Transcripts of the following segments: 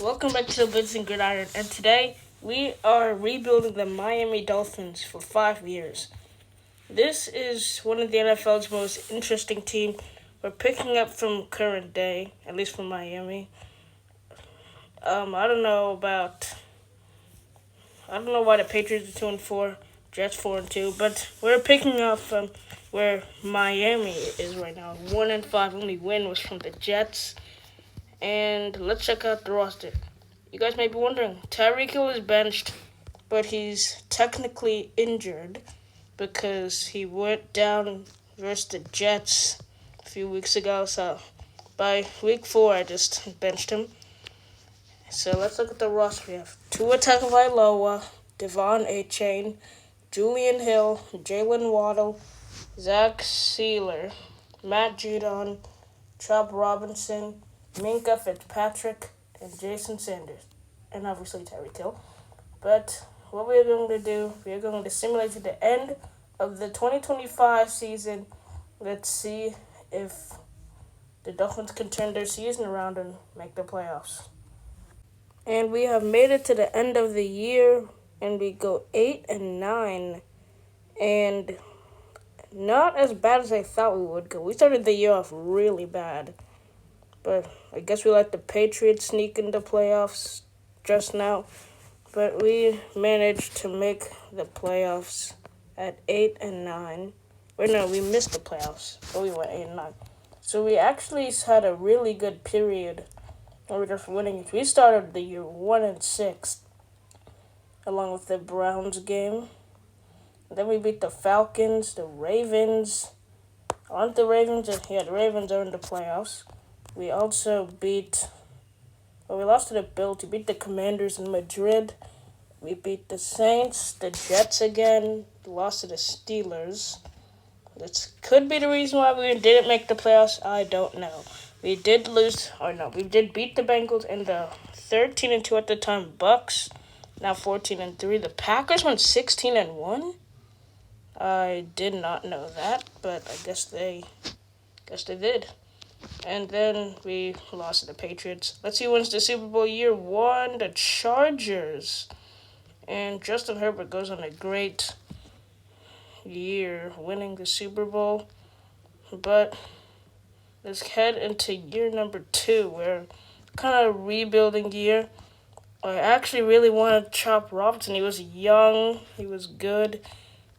Welcome back to the Blitz and Gridiron, and today we are rebuilding the Miami Dolphins for 5 years. This is one of the NFL's most interesting teams. We're picking up from current day, at least from Miami. I don't know about. I don't know why the Patriots are 2-4, Jets 4-2, but we're picking up from where Miami is right now. 1-5. Only win was from the Jets, and let's check out the roster. You guys may be wondering, Tyreek Hill is benched, but he's technically injured because he went down versus the Jets a few weeks ago. So by week 4, I just benched him. So let's look at the roster. We have Tua Tagovailoa, Devon Achane, Julian Hill, Jalen Waddle, Zach Sealer, Matt Judon, Chubb Robinson, Minka Fitzpatrick, and Jason Sanders, and obviously Tyreek Hill. But what we're going to do, we're going to simulate to the end of the 2025 season. Let's see if the Dolphins can turn their season around and make the playoffs. And we have made it to the end of the year, and we go 8-9, and not as bad as I thought we would go. We started the year off really bad. But I guess we let the Patriots sneak into playoffs just now. But we managed to make the playoffs at 8-9. Wait, no, we missed the playoffs, but we went 8-9. So we actually had a really good period where we were just winning. We started the year 1-6, along with the Browns game. Then we beat the Falcons, the Ravens. Aren't the Ravens? Yeah, the Ravens are in the playoffs. We also we lost to the Bills. We beat the Commanders in Madrid. We beat the Saints, the Jets again, lost to the Steelers. This could be the reason why we didn't make the playoffs. I don't know. We did beat the Bengals and the 13-2 at the time Bucks, now 14-3. The Packers went 16-1. I did not know that, but I guess they did. And then we lost to the Patriots. Let's see who wins the Super Bowl year 1, the Chargers. And Justin Herbert goes on a great year winning the Super Bowl. But let's head into year number 2, where kind of rebuilding year. I actually really wanted Chop Robinson. He was young, he was good,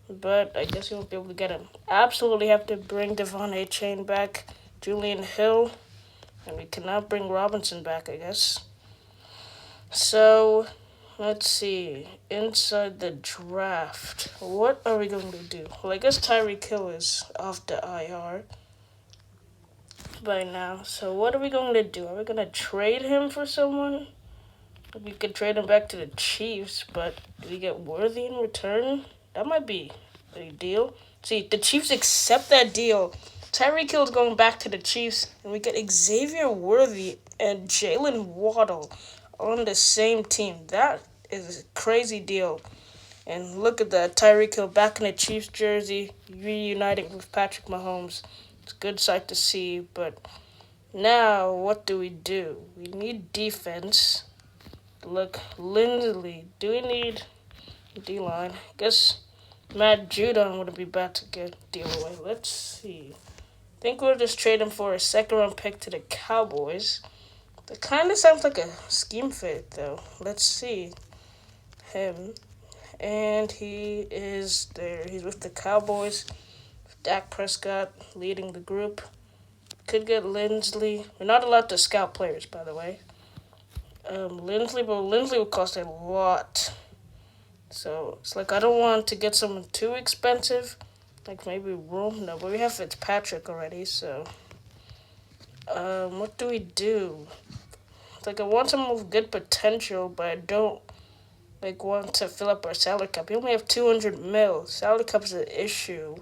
but I guess we won't be able to get him. Absolutely have to bring Devon Achane back. Julian Hill, and we cannot bring Robinson back, I guess. So, let's see. Inside the draft, what are we going to do? Well, I guess Tyreek Hill is off the IR by now. So, what are we going to do? Are we going to trade him for someone? We could trade him back to the Chiefs, but do we get Worthy in return? That might be a deal. See, the Chiefs accept that deal. Tyreek Hill's going back to the Chiefs, and we get Xavier Worthy and Jalen Waddle on the same team. That is a crazy deal. And look at that, Tyreek Hill back in the Chiefs jersey, reuniting with Patrick Mahomes. It's a good sight to see, but now what do? We need defense. Look, Lindley. Do we need D-line? I guess Matt Judon would be bad to get deal away. Let's see. I think we'll just trade him for a second-round pick to the Cowboys. That kind of sounds like a scheme fit, though. Let's see him. And he is there. He's with the Cowboys. Dak Prescott leading the group. Could get Lindsley. We're not allowed to scout players, by the way. Lindsley will cost a lot. So it's like I don't want to get someone too expensive. Like maybe Rome? No, but we have Fitzpatrick already, so what do we do? It's like I want someone with good potential, but I don't want to fill up our salary cap. We only have 200 mil. Salary cap is an issue.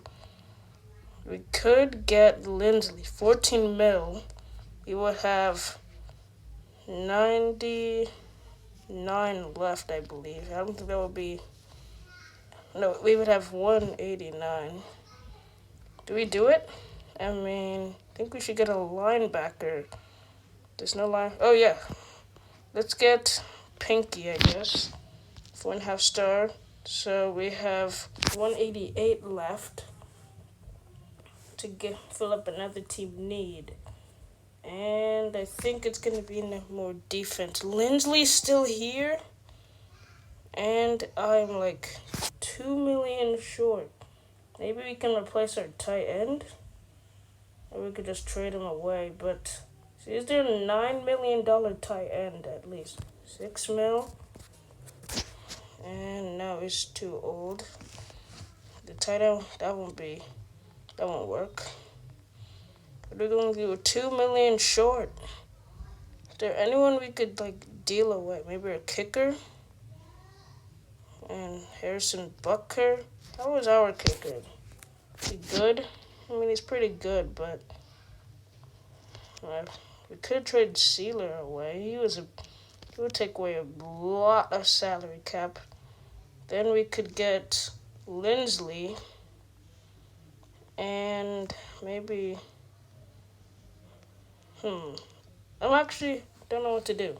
We could get Lindsley, 14 mil. We would have 99 left, I believe. I don't think that would be. No, we would have 189. Do we do it? I mean, I think we should get a linebacker. There's no line. Oh, yeah. let's get Pinky, I guess. 4.5 star. So we have 188 left to fill up another team need. And I think it's going to be in more defense. Lindsley's still here. And I'm like 2 million short. Maybe we can replace our tight end. Or we could just trade him away. But see, is there a $9 million tight end at least? 6 mil. And no, he's too old. The tight end, that won't work. We're going to do 2 million short. Is there anyone we could deal away? Maybe a kicker? And Harrison Butker. How was our kicker? Is he good? I mean, he's pretty good, but we could trade Sealer away. He would take away a lot of salary cap. Then we could get Lindsley and maybe I'm actually don't know what to do.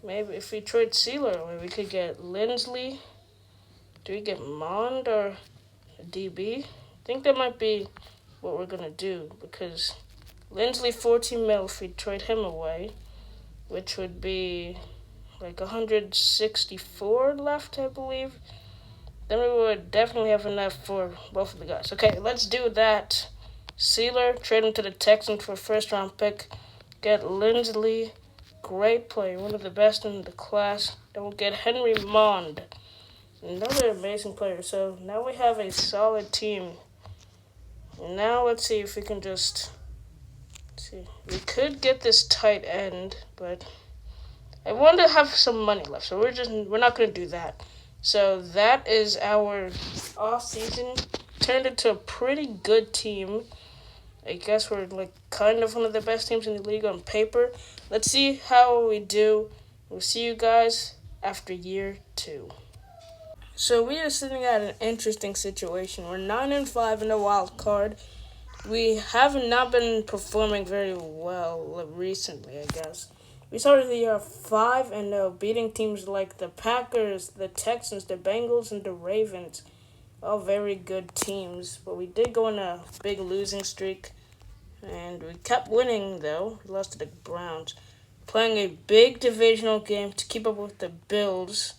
Maybe if we trade Sealer away, we could get Lindsley. Do we get Mond or a DB? I think that might be what we're gonna do because Lindsley 14 mil if we trade him away, which would be like 164 left, I believe. Then we would definitely have enough for both of the guys. Okay, let's do that. Sealer, trade him to the Texans for a first-round pick. Get Lindsley, great player, one of the best in the class. Then we'll get Henry Mond, another amazing player. So now we have a solid team. Now let's see if we can see. We could get this tight end, but I want to have some money left, so we're not going to do that. So that is our off season. Turned into a pretty good team. I guess we're kind of one of the best teams in the league on paper. Let's see how we do. We'll see you guys after year 2. So we are sitting at an interesting situation. We're 9-5 in the wild card. We have not been performing very well recently, I guess. We started the year 5-0, beating teams like the Packers, the Texans, the Bengals, and the Ravens. All very good teams, but we did go on a big losing streak, and we kept winning, though. We lost to the Browns. Playing a big divisional game to keep up with the Bills,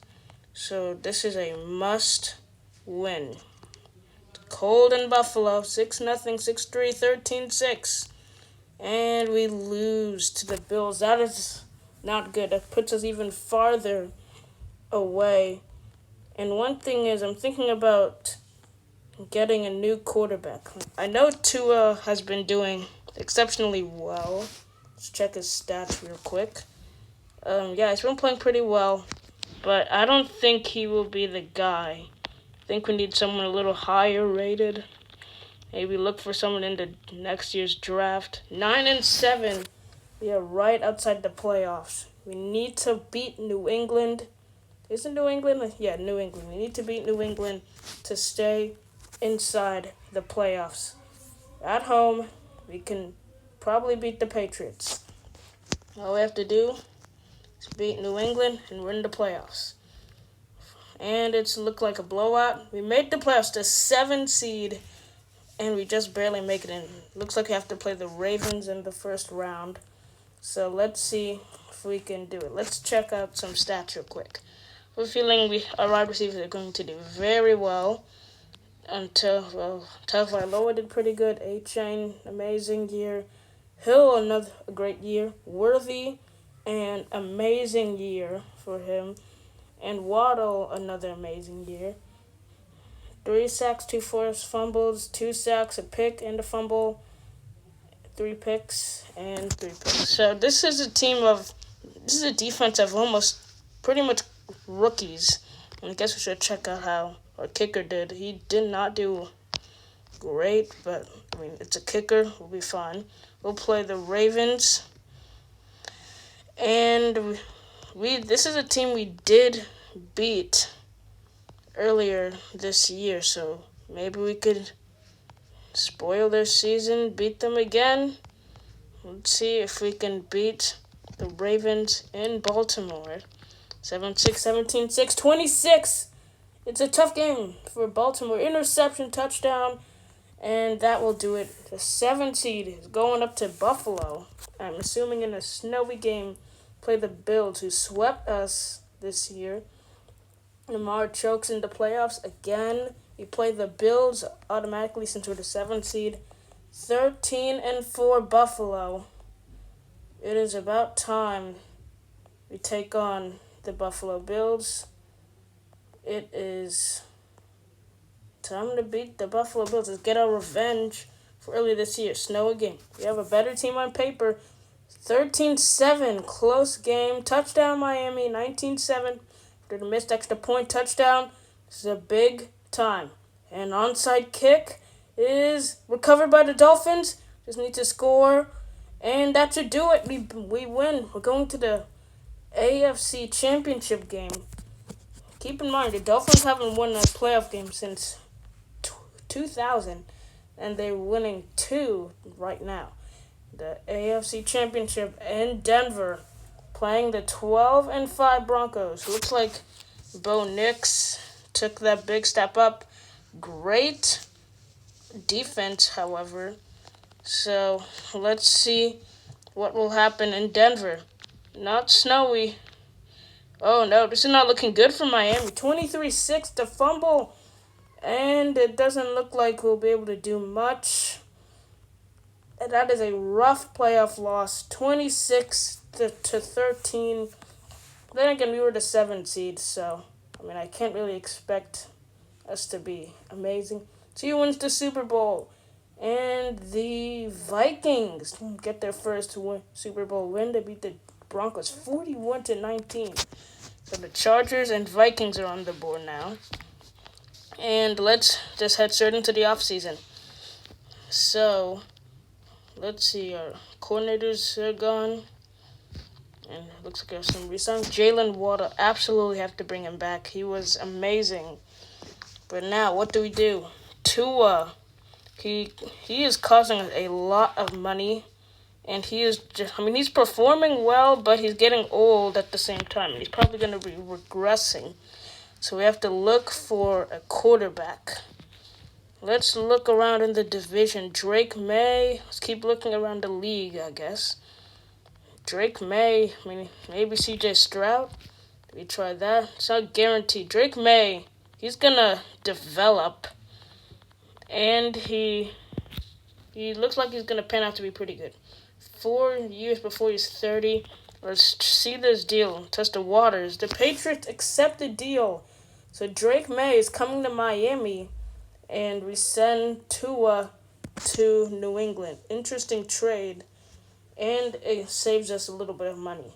so this is a must-win. Cold in Buffalo, 6-0, 6-3, 13-6. And we lose to the Bills. That is not good. That puts us even farther away. And one thing is, I'm thinking about getting a new quarterback. I know Tua has been doing exceptionally well. Let's check his stats real quick. He's been playing pretty well, but I don't think he will be the guy. I think we need someone a little higher rated. Maybe look for someone in the next year's draft. 9-7. We are right outside the playoffs. We need to beat New England. Isn't New England? Yeah, New England. We need to beat New England to stay inside the playoffs. At home, we can probably beat the Patriots. All we have to do is beat New England, and we're in the playoffs. And it's looked like a blowout. We made the playoffs to 7 seed, and we just barely make it in. Looks like we have to play the Ravens in the first round. So let's see if we can do it. Let's check out some stats real quick. We're feeling our wide receivers are going to do very well. Tagovailoa did pretty good. A-Chain, amazing year. Hill, another great year. Worthy, an amazing year for him. And Waddle, another amazing year. 3 sacks, 2 forced fumbles, 2 sacks, a pick, and a fumble. 3 picks, and 3 picks. So this is a defense of almost pretty much rookies. And I guess we should check out how our kicker did. He did not do great, but I mean, it's a kicker. We'll be fine. We'll play the Ravens. And this is a team we did beat earlier this year, so maybe we could spoil their season, beat them again. Let's see if we can beat the Ravens in Baltimore. 7-6, 17-6, 26. It's a tough game for Baltimore. Interception, touchdown, and that will do it. The 7 seed is going up to Buffalo. I'm assuming in a snowy game, play the Bills, who swept us this year. Lamar chokes in the playoffs again. We play the Bills automatically since we're the 7 seed. 13-4 Buffalo. It is about time we take on the Buffalo Bills. It is time to beat the Buffalo Bills. Let's get our revenge for earlier this year. Snowy game. We have a better team on paper. 13-7. Close game. Touchdown Miami. 19-7. After the missed extra point touchdown. This is a big time. An onside kick is recovered by the Dolphins. Just need to score. And that should do it. We win. We're going to the AFC Championship game. Keep in mind, the Dolphins haven't won a playoff game since 2000, and they're winning 2 right now. The AFC Championship in Denver, playing the 12-5 Broncos. Looks like Bo Nix took that big step up. Great defense, however. So let's see what will happen in Denver. Not snowy. Oh no, this is not looking good for Miami. 23-6 to fumble. And it doesn't look like we'll be able to do much. And that is a rough playoff loss. 26-13. Then again, we were the 7 seed, so I can't really expect us to be amazing. So he wins the Super Bowl. And the Vikings get their first Super Bowl win. They beat the Broncos 41-19. So the Chargers and Vikings are on the board now. And let's just head straight into the offseason. So, let's see. Our coordinators are gone. And it looks like there's some resign. Jalen Waddle, absolutely have to bring him back. He was amazing. But now, what do we do? Tua. He is costing us a lot of money. And he is just, he's performing well, but he's getting old at the same time. He's probably going to be regressing. So we have to look for a quarterback. Let's look around in the division. Drake May. Let's keep looking around the league, I guess. Drake May. Maybe CJ Stroud. We try that. It's not guaranteed. Drake May. He's going to develop. And he looks like he's going to pan out to be pretty good. 4 years before he's 30. Let's see this deal. Test the waters. The Patriots accept the deal. So Drake May is coming to Miami, and we send Tua to New England. Interesting trade, and it saves us a little bit of money.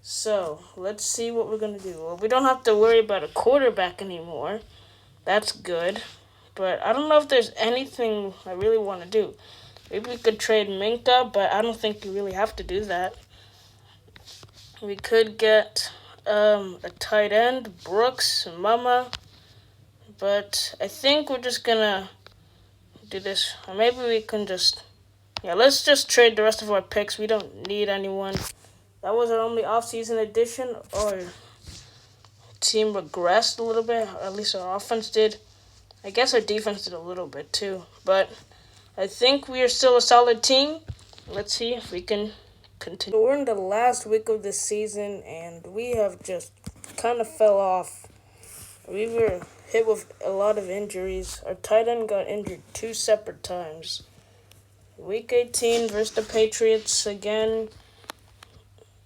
So let's see what we're going to do. Well, we don't have to worry about a quarterback anymore. That's good. But I don't know if there's anything I really want to do. Maybe we could trade Minka, but I don't think you really have to do that. We could get a tight end, Brooks, Mama. But I think we're just going to do this. Or maybe we can let's just trade the rest of our picks. We don't need anyone. That was our only off-season addition. Our team regressed a little bit. Or at least our offense did. I guess our defense did a little bit too. But I think we are still a solid team. Let's see if we can continue. We're in the last week of the season, and we have just kind of fell off. We were hit with a lot of injuries. Our tight end got injured 2 separate times. Week 18 versus the Patriots again.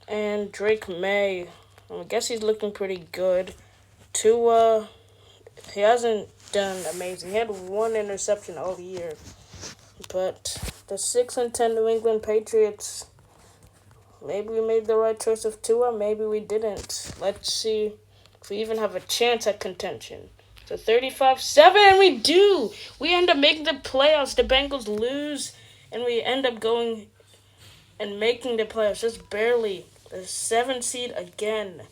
And Drake May, I guess he's looking pretty good. Tua, he hasn't done amazing. He had 1 interception all year. But the 6-10 New England Patriots, maybe we made the right choice of Tua, maybe we didn't. Let's see if we even have a chance at contention. So 35-7, and we do! We end up making the playoffs. The Bengals lose, and we end up going and making the playoffs, just barely. The 7 seed again.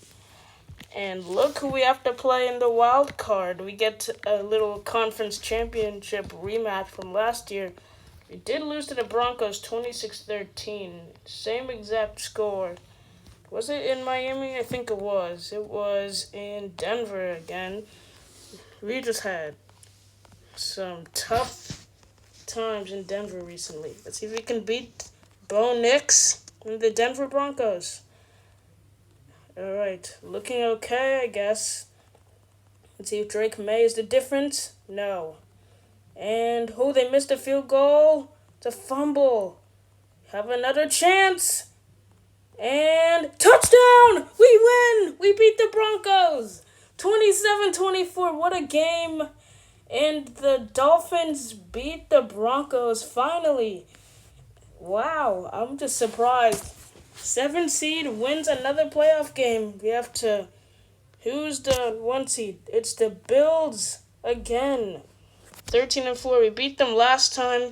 And look who we have to play in the wild card. We get a little conference championship rematch from last year. We did lose to the Broncos 26-13. Same exact score. Was it in Miami? I think it was. It was in Denver again. We just had some tough times in Denver recently. Let's see if we can beat Bo Nix and the Denver Broncos. Alright, looking okay, I guess. Let's see if Drake May is the difference. No. And, they missed a field goal. It's a fumble. Have another chance. And touchdown! We win! We beat the Broncos! 27-24. What a game. And the Dolphins beat the Broncos finally. Wow, I'm just surprised. 7 seed wins another playoff game. We have to... Who's the 1 seed? It's the Bills again. 13-4. We beat them last time,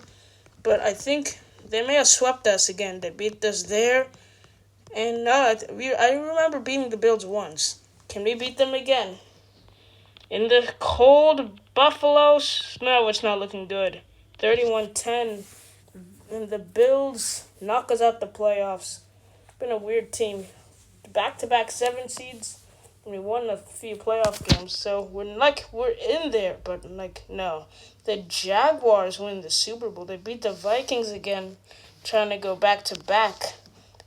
but I think they may have swept us again. They beat us there. And I remember beating the Bills once. Can we beat them again? In the cold Buffalo snow, it's not looking good. 31-10. And the Bills knock us out the playoffs. It's been a weird team. Back-to-back 7 seeds. And we won a few playoff games. So we're in there, but no. The Jaguars win the Super Bowl. They beat the Vikings again, trying to go back-to-back.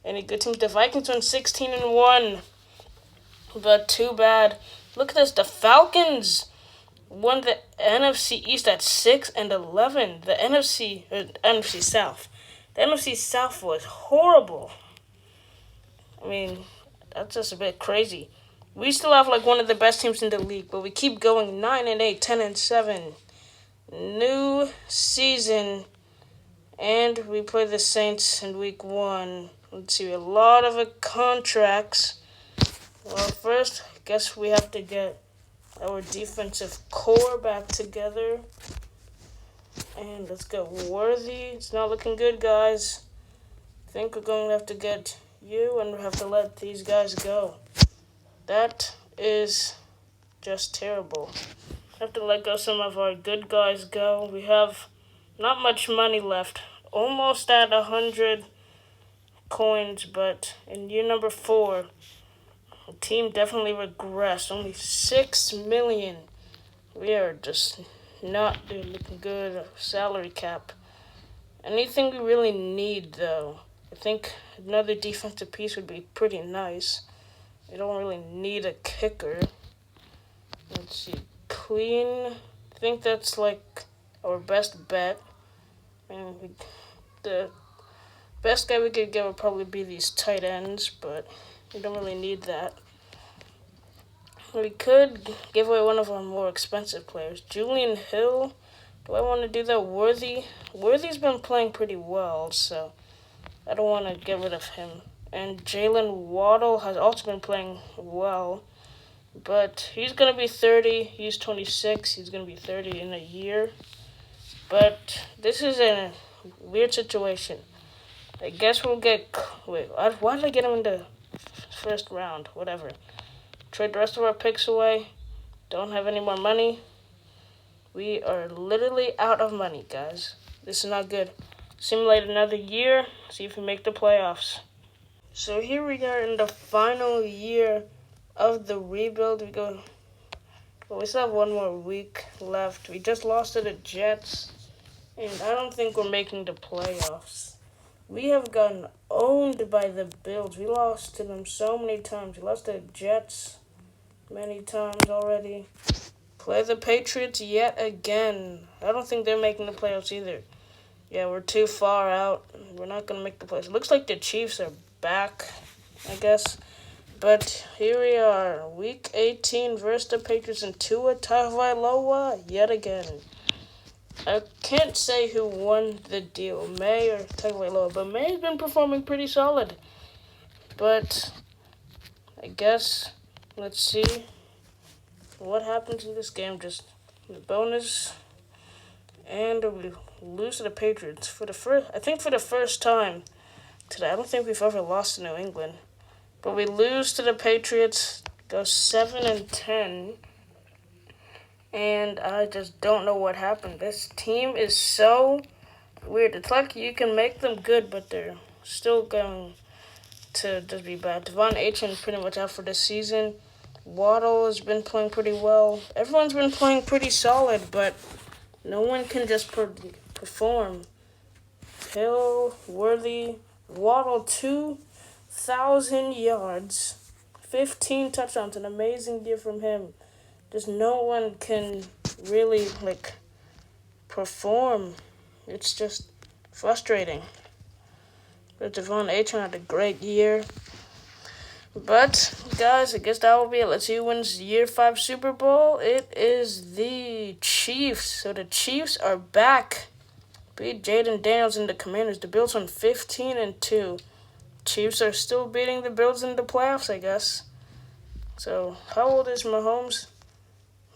Any good teams? The Vikings won 16-1. But too bad. Look at this. The Falcons won the NFC East at 6-11. The NFC South. The NFC South was horrible. I mean, that's just a bit crazy. We still have one of the best teams in the league, but we keep going 9-8, 10-7. New season, and we play the Saints in week 1. Let's see, a lot of contracts. Well, first, I guess we have to get our defensive core back together. And let's go Worthy. It's not looking good, guys. I think we're going to have to get you, and we have to let these guys go. That is just terrible. Have to let go some of our good guys go. We have not much money left. Almost at 100 coins, but in year number 4, the team definitely regressed. Only 6 million. We are just not looking good. Salary cap. Anything we really need, though. I think another defensive piece would be pretty nice. We don't really need a kicker. Let's see. Clean. I think that's our best bet. And the best guy we could get would probably be these tight ends, but we don't really need that. We could give away one of our more expensive players. Julian Hill. Do I want to do that? Worthy's been playing pretty well, so I don't want to get rid of him. And Jalen Waddle has also been playing well, but he's going to be 30. He's 26. He's going to be 30 in a year. But this is a weird situation. I guess we'll get... Wait, why did I get him in the first round? Whatever. Trade the rest of our picks away. Don't have any more money. We are literally out of money, guys. This is not good. Simulate another year. See if we make the playoffs. So here we are in the final year of the rebuild. We still have one more week left. We just lost to the Jets, and I don't think we're making the playoffs. We have gotten owned by the Bills. We lost to them so many times. We lost to the Jets many times already. Play the Patriots yet again. I don't think they're making the playoffs either. Yeah, we're too far out. We're not going to make the playoffs. It looks like the Chiefs are back, I guess. But here we are, Week 18 versus the Patriots and Tua Tagovailoa yet again. I can't say who won the deal, May or Tagovailoa, but May's been performing pretty solid. But I guess, let's see what happens in this game. Just the bonus, and we lose to the Patriots for the first time today. I don't think we've ever lost to New England. But we lose to the Patriots, go 7-10, and I just don't know what happened. This team is so weird. It's like you can make them good, but they're still going to just be bad. Devon Achane pretty much out for the season. Waddle has been playing pretty well. Everyone's been playing pretty solid, but no one can just perform. Hill, Worthy, Waddle, 2,000 yards, 15 touchdowns, an amazing year from him. Just no one can really, perform. It's just frustrating. But Devon Achane had a great year. But, guys, I guess that will be it. Let's see who wins the Year 5 Super Bowl. It is the Chiefs. So the Chiefs are back. Beat Jaden Daniels and the Commanders. The Bills won 15-2. Chiefs are still beating the Bills in the playoffs, I guess. So, how old is Mahomes?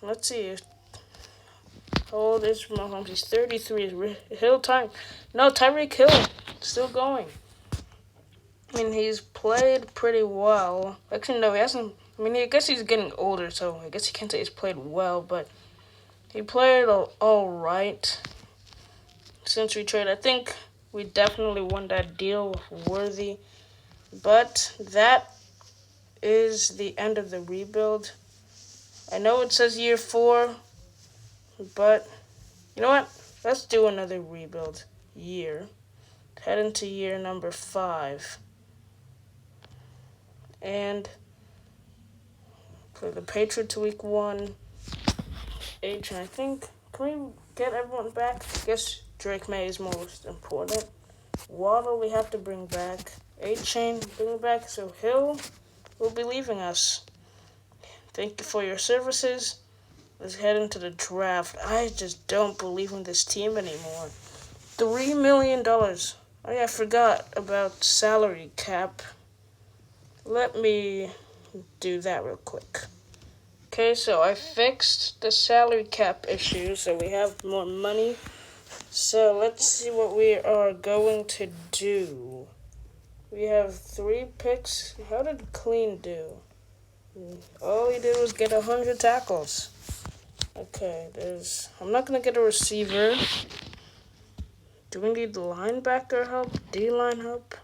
Let's see. How old is Mahomes? He's 33. Is Tyreek Hill still going. I mean, he's played pretty well. Actually, no, he hasn't. I mean, I guess he's getting older, so I guess you can't say he's played well, but he played all right since we traded. I think we definitely won that deal Worthy, but that is the end of the rebuild. I know it says year 4, but you know what? Let's do another rebuild year. Head into year number 5. And for the Patriots week 1, Achane, I think, can we get everyone back? I guess Drake May is most important. Waddle we have to bring back. Achane bring back. So Hill will be leaving us. Thank you for your services. Let's head into the draft. I just don't believe in this team anymore. $3 million. Oh yeah, I forgot about salary cap. Let me do that real quick. Okay, so I fixed the salary cap issue, so we have more money. So let's see what we are going to do. We have 3 picks. How did Clean do? All he did was get 100 tackles. Okay, I'm not going to get a receiver. Do we need linebacker help? D-line help?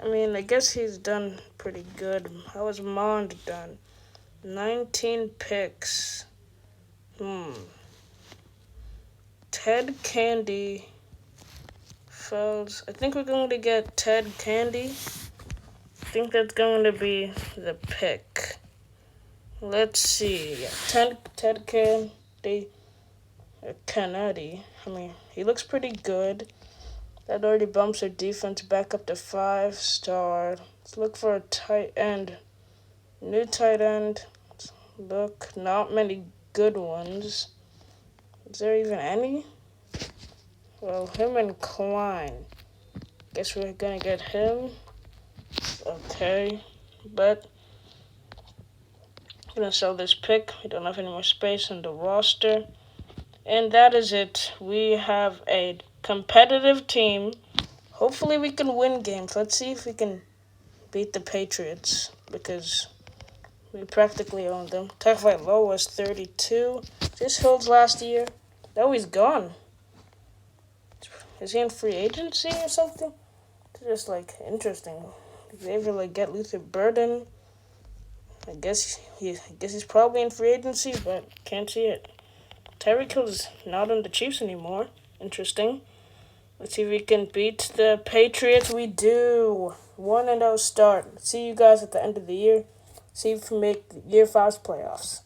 I mean, I guess he's done pretty good. How has Mond done? 19 picks. Ted Candy. Fells. I think we're going to get Ted Candy. I think that's going to be the pick. Let's see. Ted Candy. Kennedy. I mean, he looks pretty good. That already bumps our defense back up to 5-star. Let's look for a tight end. New tight end. Look, not many good ones. Is there even any? Well, him and Klein. Guess we're gonna get him. Okay. But I'm gonna sell this pick. We don't have any more space on the roster. And that is it. We have a competitive team. Hopefully we can win games. Let's see if we can beat the Patriots, because we practically own them. Tagovailoa was 32. This Hills last year. Now he's gone. Is he in free agency or something? It's just interesting. Did they ever get Luther Burden? I guess he's probably in free agency, but can't see it. Tyreek Hill is not on the Chiefs anymore. Interesting. Let's see if we can beat the Patriots. We do. 1-0 start. See you guys at the end of the year. See if we make the year 5's playoffs.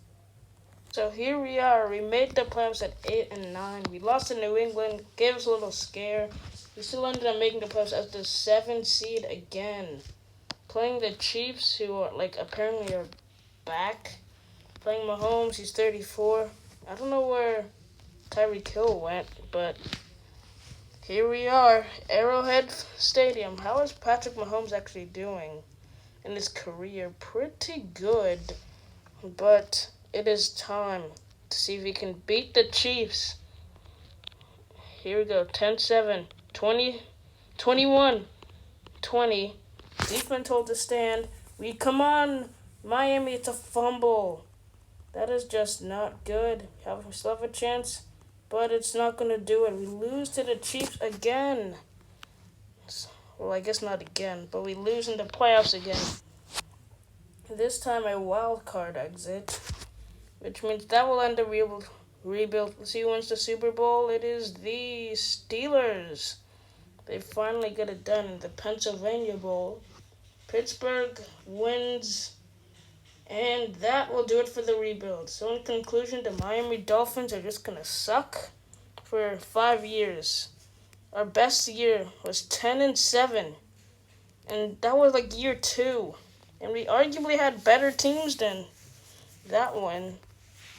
So here we are. We made the playoffs at 8-9. We lost to New England. Gave us a little scare. We still ended up making the playoffs as the 7th seed again. Playing the Chiefs, who are apparently are back. Playing Mahomes, he's 34. I don't know where Tyreek Hill went, but here we are, Arrowhead Stadium. How is Patrick Mahomes actually doing in his career? Pretty good, but it is time to see if he can beat the Chiefs. Here we go, 10-7, 20, 21, 20. Defense hold to stand. Come on, Miami, it's a fumble. That is just not good. We still have a chance, but it's not going to do it. We lose to the Chiefs again. Well, I guess not again, but we lose in the playoffs again. This time a wild card exit, which means that will end the rebuild. Let's see who wins the Super Bowl. It is the Steelers. They finally get it done in the Pennsylvania Bowl. Pittsburgh wins, and that will do it for the rebuild. So in conclusion, the Miami Dolphins are just going to suck for 5 years. Our best year was 10-7, and that was like year 2. And we arguably had better teams than that one.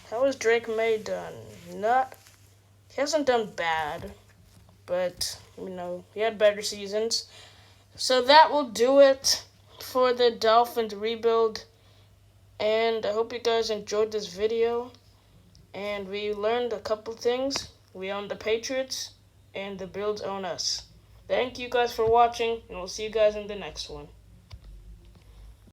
How has Drake May done? He hasn't done bad, but he had better seasons. So that will do it for the Dolphins rebuild. And I hope you guys enjoyed this video. And we learned a couple things. We own the Patriots, and the Bills own us. Thank you guys for watching, and we'll see you guys in the next one.